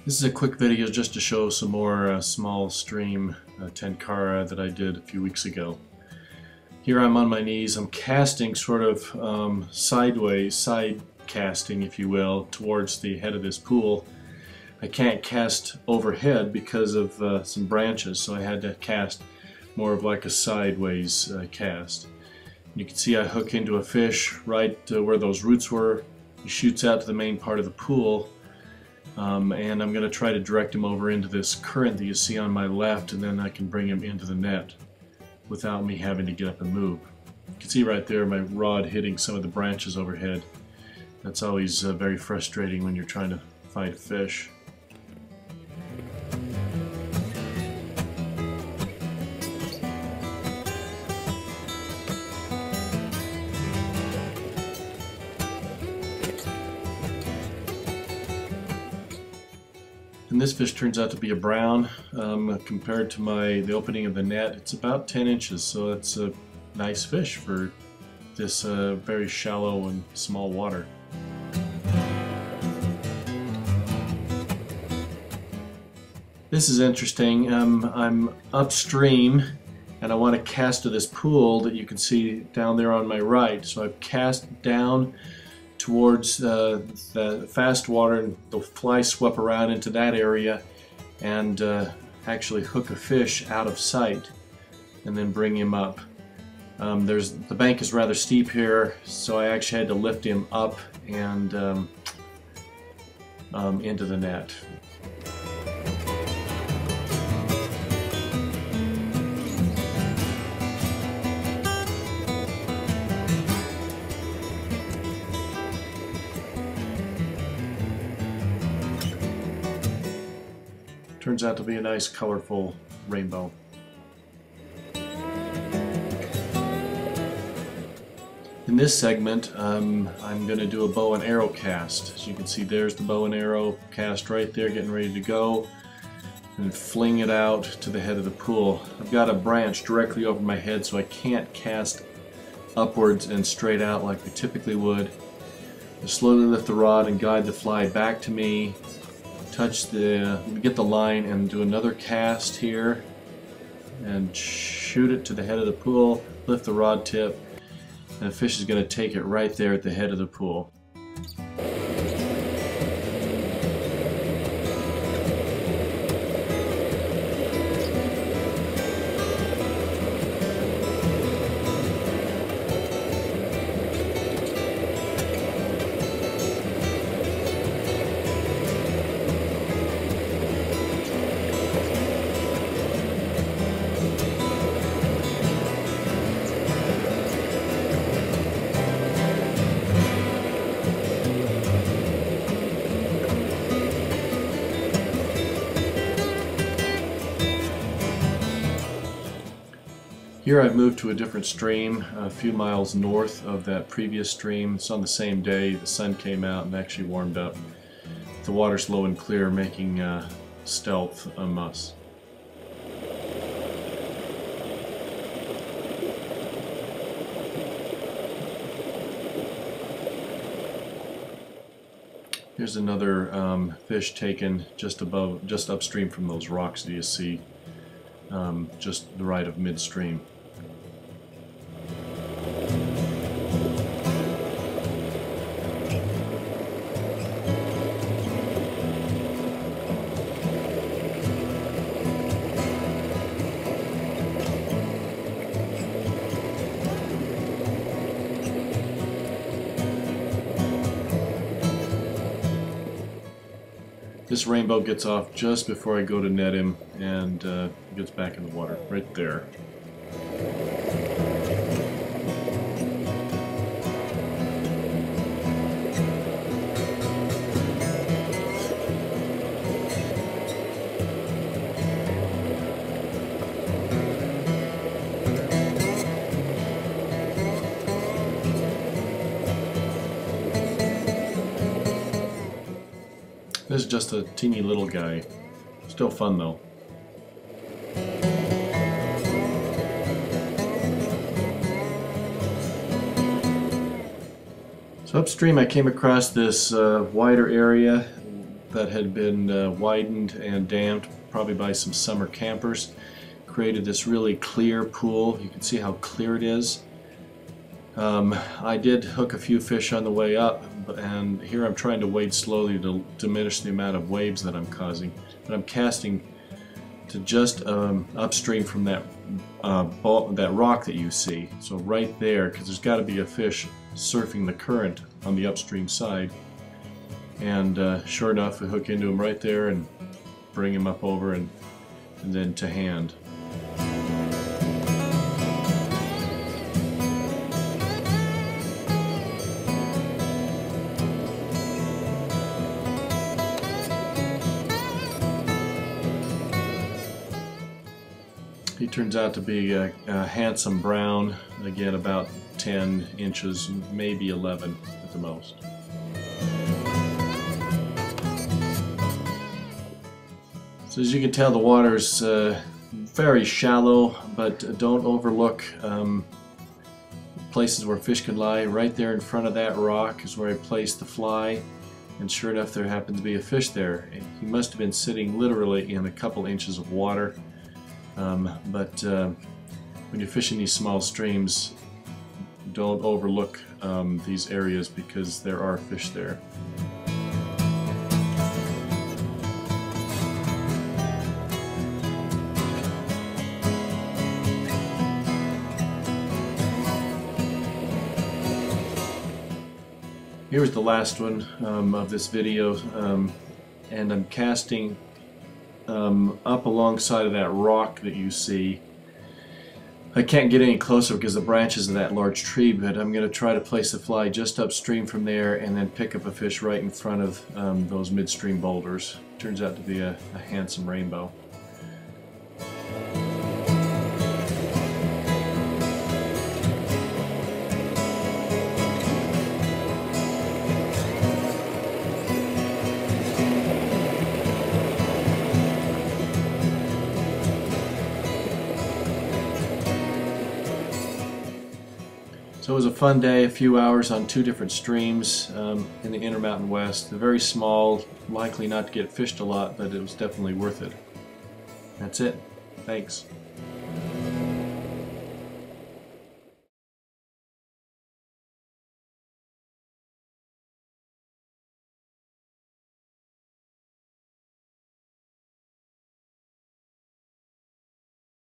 This is a quick video just to show some more small stream Tenkara that I did a few weeks ago. Here I'm on my knees. I'm casting sort of sideways, side casting if you will, towards the head of this pool. I can't cast overhead because of some branches, so I had to cast more of like a sideways cast. You can see I hook into a fish right where those roots were. He shoots out to the main part of the pool. And I'm going to try to direct him over into this current that you see on my left, and then I can bring him into the net without me having to get up and move. You can see right there my rod hitting some of the branches overhead. That's always very frustrating when you're trying to fight a fish. And this fish turns out to be a brown. Compared to the opening of the net, it's about 10 inches, so it's a nice fish for this very shallow and small water. This is interesting. I'm upstream and I want to cast to this pool that you can see down there on my right. So I've cast down towards the fast water, and the fly swept around into that area and actually hook a fish out of sight and then bring him up. The bank is rather steep here, so I actually had to lift him up and into the net. Turns out to be a nice colorful rainbow. In this segment, I'm going to do a bow and arrow cast. As you can see, there's the bow and arrow cast right there, getting ready to go, and fling it out to the head of the pool. I've got a branch directly over my head, so I can't cast upwards and straight out like we typically would. I slowly lift the rod and guide the fly back to me. Get the line and do another cast here and shoot it to the head of the pool, lift the rod tip, and the fish is going to take it right there at the head of the pool. Here I've moved to a different stream a few miles north of that previous stream. It's on the same day. The sun came out and actually warmed up. The water's low and clear, making stealth a must. Here's another fish taken just upstream from those rocks that you see, just the right of midstream. This rainbow gets off just before I go to net him, and gets back in the water, right there. This is just a teeny little guy. Still fun though. So upstream I came across this wider area that had been widened and damped, probably by some summer campers. Created this really clear pool. You can see how clear it is. I did hook a few fish on the way up, and here I'm trying to wade slowly to diminish the amount of waves that I'm causing. But I'm casting to just upstream from that that rock that you see. So right there, because there's got to be a fish surfing the current on the upstream side. And sure enough, I hook into him right there and bring him up over and then to hand. He turns out to be a handsome brown, again about 10 inches, maybe 11 at the most. So as you can tell, the water's very shallow, but don't overlook places where fish could lie. Right there in front of that rock is where I placed the fly, and sure enough there happened to be a fish there. He must have been sitting literally in a couple inches of water. But when you're fishing these small streams, don't overlook these areas because there are fish there. Here's the last one of this video, and I'm casting up alongside of that rock that you see. I can't get any closer because of the branches of that large tree, but I'm going to try to place the fly just upstream from there and then pick up a fish right in front of those midstream boulders. Turns out to be a handsome rainbow. So it was a fun day, a few hours on 2 different streams in the Intermountain West. They're very small, likely not to get fished a lot, but it was definitely worth it. That's it. Thanks.